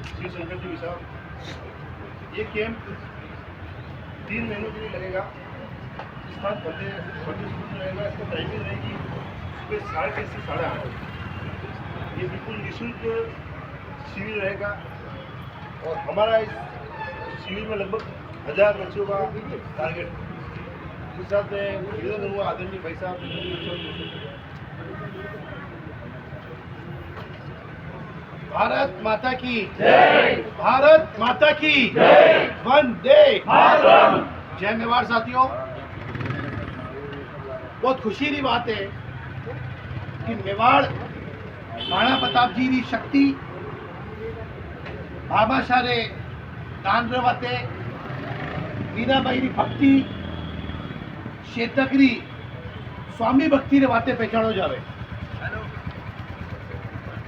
श्री शंकर जी साहब, ये कैंप 3 महीनों के लिए लगेगा। स्थान फतेह स्कूल रहेगा। इसका टाइमिंग रहेगी सुबह 7:30 से 8:30। ये बिल्कुल निःशुल्क शिविर रहेगा और हमारा इस शिविर में लगभग 1000 बच्चों का टारगेट है। इस साथ में निवेदन करूँगा आदरणीय भाई साहब, भारत माता की जय, भारत माता की जय, वंदे मातरम। जय मेवाड़ साथियों, बहुत खुशी की बात है कि मेवाड़ महाराणा प्रताप जी की शक्ति, बाबाशाह रे दान रे वाते, मीराबाई की भक्ति, शेतकरी स्वामी भक्ति रे वाते पहचानो जावे।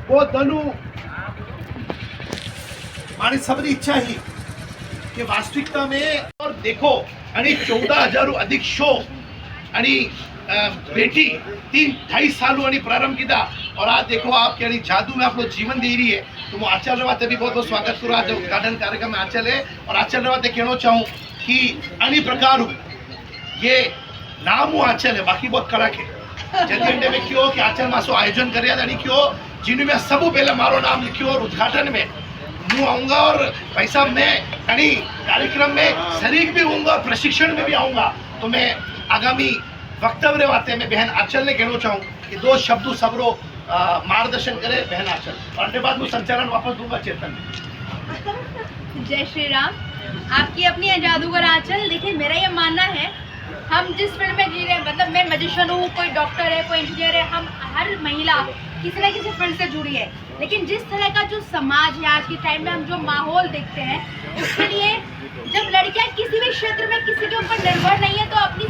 वो दनु मारी सबरी इच्छा ही कि वास्तविकता में और देखो 14,000 अधिक शो बेटी 3-2.5 साल प्रारंभ किया और आज देखो आप क्या जादू में आप लोग जीवन दे रही है। तो मैं आचार्य रवाते भी बहुत बहुत स्वागत करूँ। आज उद्घाटन कार्यक्रम में आचार्य है और आचार्य रवाते कहना चाहूँ कि अन्य प्रकार ये नाम वो आचार्य है, बाकी बहुत कड़क है। जल्दी अंडे में क्यों कि आचार्य मासो आयोजन कर रहा था क्यों जिन्होंने सब पहले मारो नाम लिखियो और उद्घाटन में मैं आऊँगा और भाई साहब मैं कार्यक्रम में शरीक भी होऊंगा और प्रशिक्षण में भी आऊँगा। तो मैं आगामी वक्तव्य वाते में बहन आंचल ने कहना चाहूँ कि 2 शब्दों सबरो मार्गदर्शन करे बहन आंचल और अन्य बाद में संचालन वापस दूंगा चेतन। जय श्री राम। आपकी अपनी जादूगर आंचल। देखिए मेरा ये मानना है हम जिस फील्ड में जी रहे हैं, मतलब मैं मैजिशियन हूँ, कोई डॉक्टर है, कोई इंजीनियर है, हम हर महिला किसी न किसी फील्ड से जुड़ी है। लेकिन जिस तरह का जो समाज है आज के टाइम में, हम जो माहौल देखते हैं, उसके लिए जब लड़कियां किसी भी क्षेत्र में किसी के ऊपर निर्भर नहीं है तो अपनी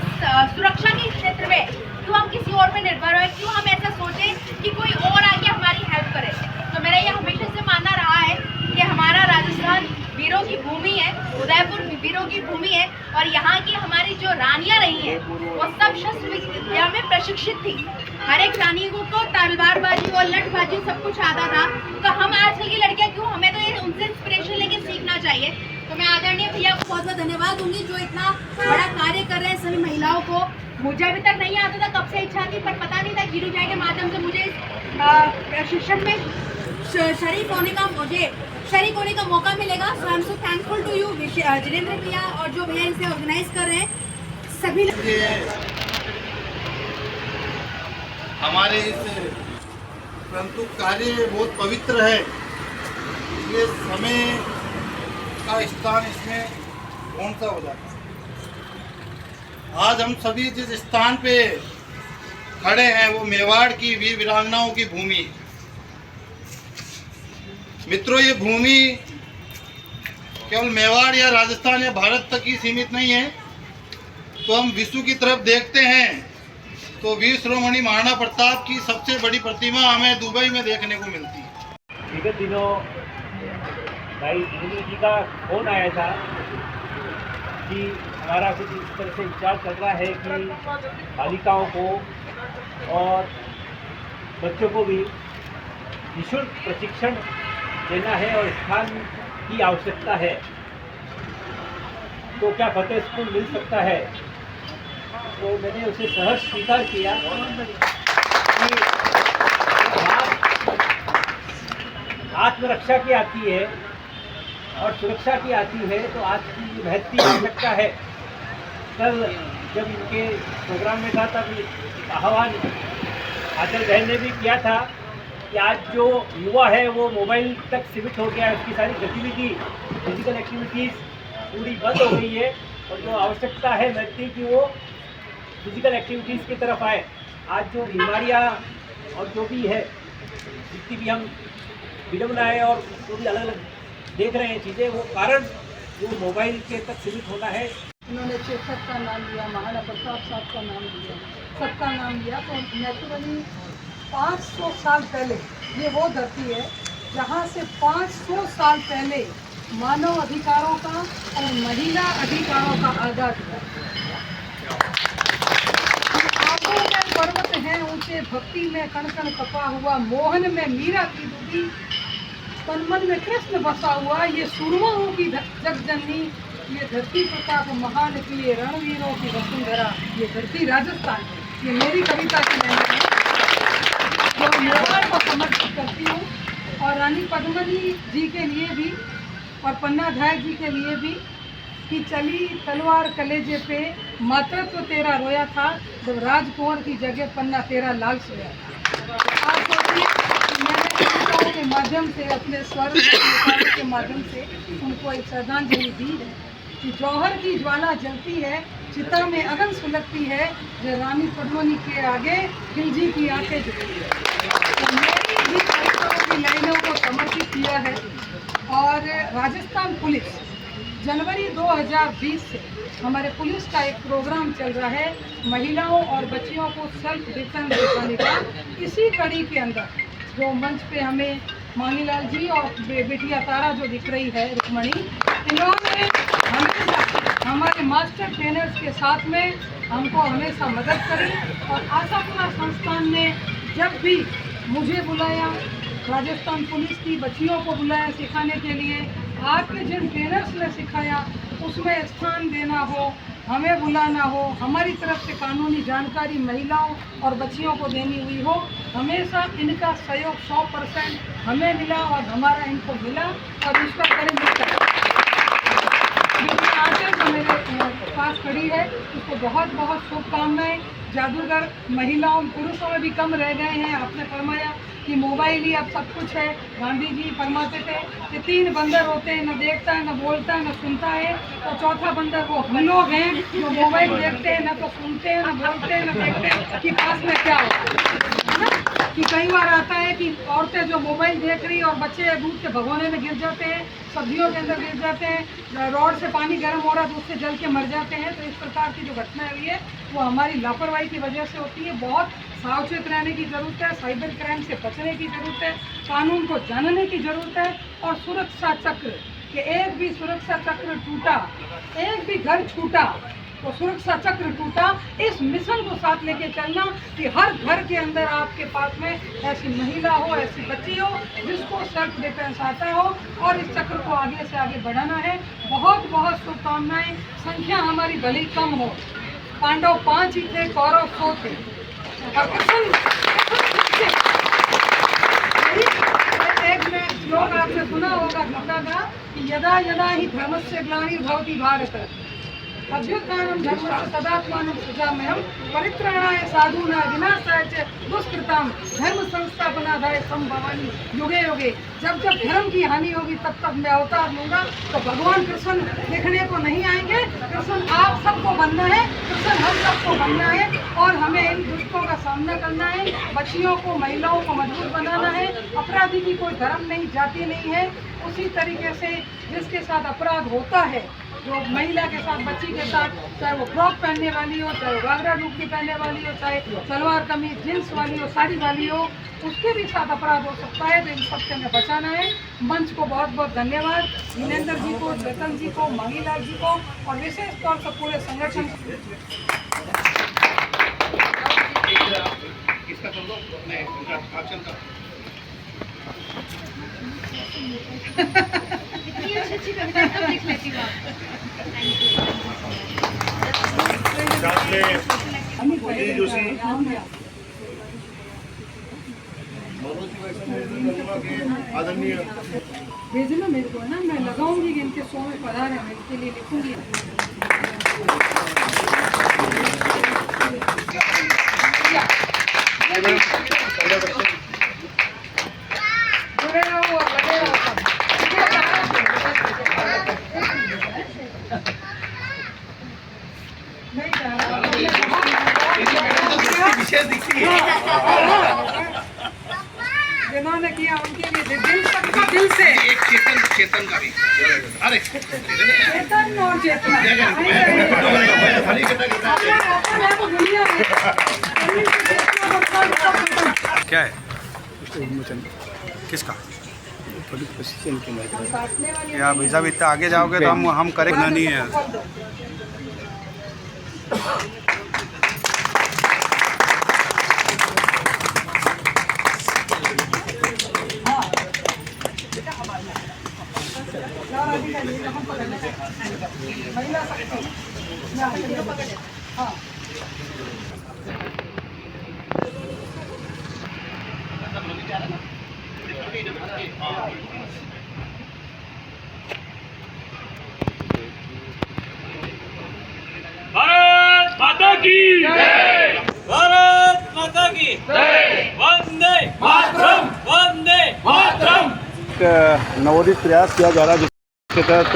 सुरक्षा के क्षेत्र में क्यों हम किसी और पे निर्भर हो, क्यों हम ऐसा सोचें कि कोई और आके हमारी हेल्प करे। तो मेरा ये हमेशा से मानना रहा है कि हमारा राजस्थान वीरों की भूमि है, उदयपुर वीरों की भूमि है और यहाँ की हमारी जो रानियाँ रही हैं वो सब शस्त्र विद्या में प्रशिक्षित थी। हर एक रानी को तो तलवारबाजी और लठबाजी सब कुछ आता था। तो हम आजकल की लड़कियाँ क्यों, हमें तो ये उनसे इंस्पिरेशन लेके सीखना चाहिए। तो मैं आदरणीय भैया को बहुत बहुत धन्यवाद दूंगी जो इतना बड़ा कार्य कर रहे हैं सभी महिलाओं को। मुझे अभी तक नहीं आता था, कब से इच्छा थी पर पता नहीं था गिरू जाए के माध्यम से मुझे प्रशिक्षण में शरीक होने का मौका मिलेगा। So I am so thankful to you Jitendra भैया और जो भैया इसे ऑर्गेनाइज कर रहे हैं सभी। हमारे इस परंतु कार्य बहुत पवित्र है, इसलिए समय का स्थान इसमें कौन सा हो जाता है। आज हम सभी जिस स्थान पे खड़े हैं वो मेवाड़ की वीर वीरांगनाओं की भूमि है। मित्रों, ये भूमि केवल मेवाड़ या राजस्थान या भारत तक ही सीमित नहीं है। तो हम विश्व की तरफ देखते हैं तो वीर शिरोमणि महाराणा प्रताप की सबसे बड़ी प्रतिमा हमें दुबई में देखने को मिलती है। विगत दिनों भाई जितेंद्र जी का फोन आया था कि हमारा कुछ इस तरह से विचार चल रहा है कि बालिकाओं को और बच्चों को भी निःशुल्क प्रशिक्षण देना है और स्थान की आवश्यकता है। तो क्या फतेह स्कूल मिल सकता है? तो मैंने उसे सहर्ष स्वीकार किया कि आत्मरक्षा की आती है और सुरक्षा की आती है तो आज की महत्व आवश्यकता है। कल जब इनके प्रोग्राम में था तब आह्वान आचल बहन ने भी किया था कि आज जो युवा है वो मोबाइल तक सीमित हो गया है, उसकी सारी गतिविधि फिजिकल एक्टिविटीज़ पूरी बंद हो गई है और जो आवश्यकता है व्यक्ति की वो फिजिकल एक्टिविटीज़ की तरफ आए। आज जो बीमारियां और जो भी है जितनी भी हम विडम्बना है और जो भी अलग अलग देख रहे हैं चीज़ें, वो कारण जो मोबाइल के तक सीमित होना है। उन्होंने चेतक का नाम लिया, महाराणा प्रताप साहब का नाम लिया, सबका नाम लिया। तो नेचुरली 500 साल पहले ये वो धरती है जहाँ से 500 साल पहले मानव अधिकारों का और महिला अधिकारों का आगाज हुआ। आंखों में पर्वत हैं ऊंचे, भक्ति में कण कण तपा हुआ, मोहन में मीरा की डूबी, तन मन में कृष्ण बसा हुआ, ये सुरमाओं की जगजननी, ये धरती प्रताप महान की, ये रणवीरों की वसुंधरा, ये धरती राजस्थान है। ये मेरी कविता की लाइन है जो मेवाड़ को समर्पित करती हूँ, और रानी पद्मिनी जी के लिए भी और पन्नाधाय जी के लिए भी, कि चली तलवार कलेजे पे, मातृत्व तेरा रोया था, जब राजकुंवर की जगह पन्ना तेरा लाल सोया था। आप सोचिए कि मैंने कविताओं के माध्यम से, अपने स्वर के माध्यम से उनको एक श्रद्धांजलि दी है कि जौहर की ज्वाला जलती है, चिता में अगन सुलगती है, जो रानी पद्मिनी के आगे खिलजी की आंखें झुकती है। तो मेरी भी कविताओं की लाइनों को समर्पित किया है। और राजस्थान पुलिस जनवरी 2020 से हमारे पुलिस का एक प्रोग्राम चल रहा है महिलाओं और बच्चियों को सेल्फ डिफेंस दिखाने का। इसी कड़ी के अंदर जो मंच पे हमें मानीलाल जी और बेटिया तारा जो दिख रही है रुक्मणी, इन्होंने हमेशा हमारे मास्टर ट्रेनर्स के साथ में हमको हमेशा मदद करी। और आशापुरा संस्थान ने जब भी मुझे बुलाया, राजस्थान पुलिस की बच्चियों को बुलाया सिखाने के लिए, आपके जिन ट्रेनर्स ने सिखाया उसमें स्थान देना हो, हमें बुलाना हो, हमारी तरफ से कानूनी जानकारी महिलाओं और बच्चियों को देनी हुई हो, हमेशा इनका सहयोग 100% हमें मिला और हमारा इनको मिला। और ईश्वर करे मिलता आंचल जो मेरे पास खड़ी है उसको बहुत बहुत शुभकामनाएं। जादूगर महिलाओं पुरुषों में भी कम रह गए हैं। आपने फरमाया कि मोबाइल ही अब सब कुछ है। गांधी जी फरमाते थे कि 3 बंदर होते हैं, न देखता है, न बोलता है, न सुनता है, तो चौथा बंदर वो हम लोग हैं जो मोबाइल देखते हैं, न तो सुनते हैं, न बोलते हैं, न देखते हैं कि पास में क्या हो रहा है। कि कई बार आता है कि औरतें जो मोबाइल देख रही और बच्चे दूध के भगोने में गिर जाते हैं, सब्जियों के अंदर गिर जाते हैं, रोड से पानी गर्म हो रहा है तो उससे जल के मर जाते हैं। तो इस प्रकार की जो घटनाएं हुई है वो हमारी लापरवाही की वजह से होती है। बहुत सावचेत रहने की ज़रूरत है, साइबर क्राइम से बचने की ज़रूरत है, कानून को जानने की ज़रूरत है। और सुरक्षा चक्र कि एक भी सुरक्षा चक्र टूटा, एक भी घर छूटा तो सुरक्षा चक्र टूटा। इस मिशन को साथ लेके चलना कि हर घर के अंदर आपके पास में ऐसी महिला हो, ऐसी बच्ची हो जिसको सेल्फ डिफेंस आता हो, और इस चक्र को आगे से आगे बढ़ाना है। बहुत बहुत शुभकामनाएं। संख्या हमारी भले ही कम हो, पांडव 5 ही थे, कौरव 100 थे। और एक में श्लोक आपने सुना होगा गीता का कि यदा यदा ही धर्मस्य ग्लानिर्भवति भारत अभ्युत्थानं धर्मस्य तदात्मानं सृजाम्यहं परित्राणाय साधूनां विनाशाय च दुष्कृतां धर्म संस्थापनार्थाय संभवामि युगे युगे। जब जब धर्म की हानि होगी तब तक मैं अवतार लूँगा। तो भगवान कृष्ण देखने को नहीं आएंगे। कृष्ण आप सबको बनना है, कृष्ण हम सबको बनना है, और हमें इन दुष्टों का सामना करना है। बच्चियों को, महिलाओं को मजबूत बनाना है। अपराधी की कोई धर्म नहीं, जाति नहीं है। उसी तरीके से जिसके साथ अपराध होता है, जो महिला के साथ, बच्ची के साथ, चाहे वो फ्रॉक पहनने वाली हो, चाहे वो घाघरा लुंगी पहनने वाली हो, चाहे सलवार कमीज जींस वाली हो, साड़ी वाली हो, उसके भी साथ अपराध हो सकता है। तो इन सबसे हमें बचाना है। मंच को बहुत बहुत धन्यवाद, जिनेंद्र जी को, चेतन जी को, मानीलाल जी को, और विशेष तौर पर पूरे संगठन इसका कर दो, मैं आंचल का इतनी अच्छी कविता सब लिख लेती हूँ आदरणीय भेजना मेरे को है ना, मैं लगाऊंगी कि इनके शो में पधार है, मैं इसके लिए लिखूंगी। जुड़े रहो और लगे रहो। नहीं जा रहा, विशेष दिखती है जिन्होंने किया उनके लिए दिल सबका दिल से। एक चेतन का भी, अरे चेतन और चेतना क्या है किसका? या भाई साहब इतना आगे जाओगे तो हम करेंगे नहीं है। महिला शक्ति हाँ भारत माता की जय। भारत माता की जय। वंदे मातरम। वंदे मातरम। एक नवोदित प्रयास किया जा रहा है जिसके तहत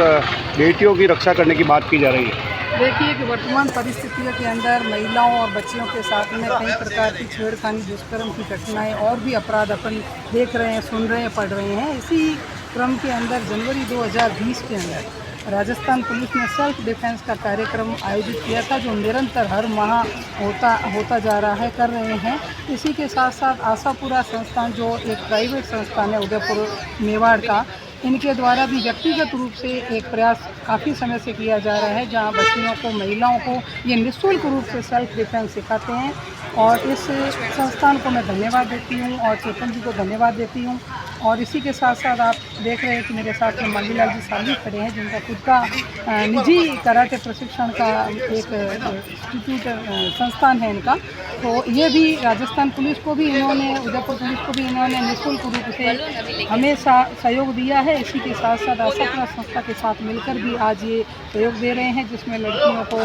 बेटियों की रक्षा करने की बात की जा रही है। देखिए कि वर्तमान परिस्थितियों के अंदर महिलाओं और बच्चियों के साथ में कई प्रकार की छेड़खानी दुष्कर्म की घटनाएं और भी अपराध अपन देख रहे हैं, सुन रहे हैं, पढ़ रहे हैं। इसी क्रम के अंदर जनवरी 2020 के अंदर राजस्थान पुलिस ने सेल्फ डिफेंस का कार्यक्रम आयोजित किया था, जो निरंतर हर माह होता जा रहा है, कर रहे हैं। इसी के साथ साथ आशापुरा संस्थान, जो एक प्राइवेट संस्थान है उदयपुर मेवाड़ का, इनके द्वारा भी व्यक्तिगत रूप से एक प्रयास काफ़ी समय से किया जा रहा है, जहां बच्चियों को, महिलाओं को ये निःशुल्क रूप से सेल्फ डिफेंस सिखाते हैं। और इस संस्थान को मैं धन्यवाद देती हूं और चेतन जी को धन्यवाद देती हूं। और इसी के साथ साथ आप देख रहे हैं कि मेरे साथ में मालीलाल जी साली खड़े हैं, जिनका खुद का निजी कराटे प्रशिक्षण का एक इंस्टीट्यूट संस्थान है इनका। तो ये भी राजस्थान पुलिस को भी इन्होंने, उदयपुर पुलिस को भी इन्होंने निःशुल्क रूप से हमेशा सहयोग दिया है। इसी के साथ साथ आशापुरा संस्था के साथ मिलकर भी आज ये सहयोग दे रहे हैं, जिसमें लड़कियों को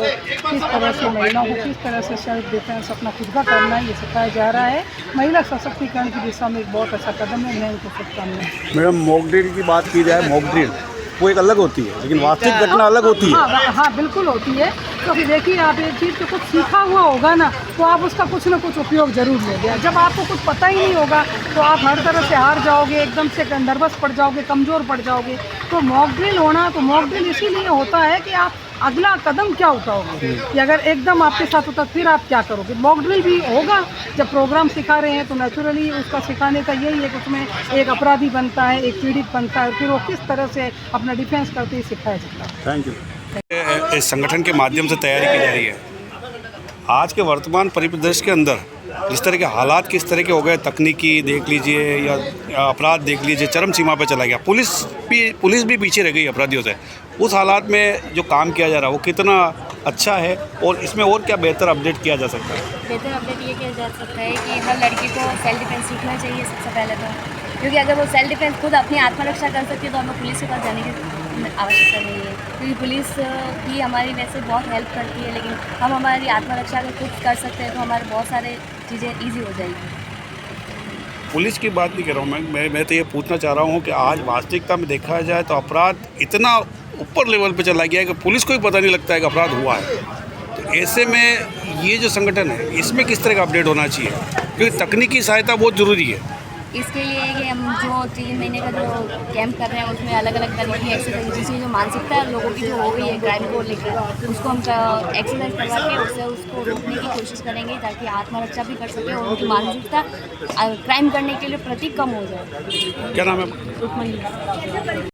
किस तरह से, महिलाओं को किस तरह से सेल्फ डिफेंस अपना खुद का करना है, ये सिखाया जा रहा है। महिला सशक्तिकरण की दिशा में एक बहुत अच्छा कदम है। मैं इनको शुभकामनाएं। मैडम, मॉक ड्रिल की बात की जाए, मॉक ड्रिल वो एक अलग होती है, लेकिन वास्तविक घटना अलग होती है। हाँ, बिल्कुल होती है। क्योंकि देखिए, आप एक चीज़ को कुछ सीखा हुआ होगा ना, तो आप उसका कुछ ना कुछ उपयोग जरूर लेंगे। जब आपको कुछ पता ही नहीं होगा तो आप हर तरह से हार जाओगे, एकदम से नर्वस पड़ जाओगे, कमज़ोर पड़ जाओगे। तो मॉक ड्रिल होना, तो मॉक ड्रिल इसीलिए होता है कि आप अगला कदम क्या उठाओगे, कि अगर एकदम आपके साथ होता फिर आप क्या करोगे। मॉक ड्रिल भी होगा, जब प्रोग्राम सिखा रहे हैं तो नेचुरली उसका सिखाने का यही है कि उसमें एक अपराधी बनता है, एक पीड़ित बनता है, फिर वो किस तरह से अपना डिफेंस करते ही सिखाया जाता है। Thank you. इस संगठन के माध्यम से तैयारी की जा रही है। आज के वर्तमान परिदृश्य के अंदर जिस तरह के हालात किस तरह के हो गए, तकनीकी देख लीजिए या अपराध देख लीजिए, चरम सीमा पर चला गया। पुलिस भी पीछे रह गई अपराधियों से। उस हालात में जो काम किया जा रहा है वो कितना अच्छा है, और इसमें और क्या बेहतर अपडेट किया जा सकता है? बेहतर अपडेट ये किया जा सकता है कि हर लड़की को सेल्फ डिफेंस सीखना चाहिए सबसे पहले तो, क्योंकि अगर वो सेल्फ डिफेंस खुद अपनी आत्मरक्षा कर सकती है तो हमें पुलिस के पास जाने की आवश्यकता नहीं है, क्योंकि पुलिस भी हमारी वैसे बहुत हेल्प करती है, लेकिन हम हमारी आत्मरक्षा अगर खुद कर सकते हैं तो हमारे बहुत सारे चीज़ें ईजी हो जाएगी। पुलिस की बात नहीं कर रहा हूँ मैं तो ये पूछना चाह रहा हूँ कि आज वास्तविकता में देखा जाए तो अपराध इतना ऊपर लेवल पे चला गया है कि पुलिस को ही पता नहीं लगता है कि अपराध हुआ है। तो ऐसे में ये जो संगठन है, इसमें किस तरह का अपडेट होना चाहिए, क्योंकि तकनीकी सहायता बहुत ज़रूरी है। इसके लिए कि हम जो 3 महीने का जो कैंप कर रहे हैं उसमें अलग अलग तरह की एक्सरसाइज, जिसकी जो मानसिकता है लोगों की जो हो गई है क्राइम को लेकर, उसको हम एक्सरसाइज करवा के उसको रोकने की कोशिश करेंगे, ताकि आत्मरक्षा भी कर सके और उनकी मानसिकता क्राइम करने के लिए प्रति कम हो जाए। क्या नाम है?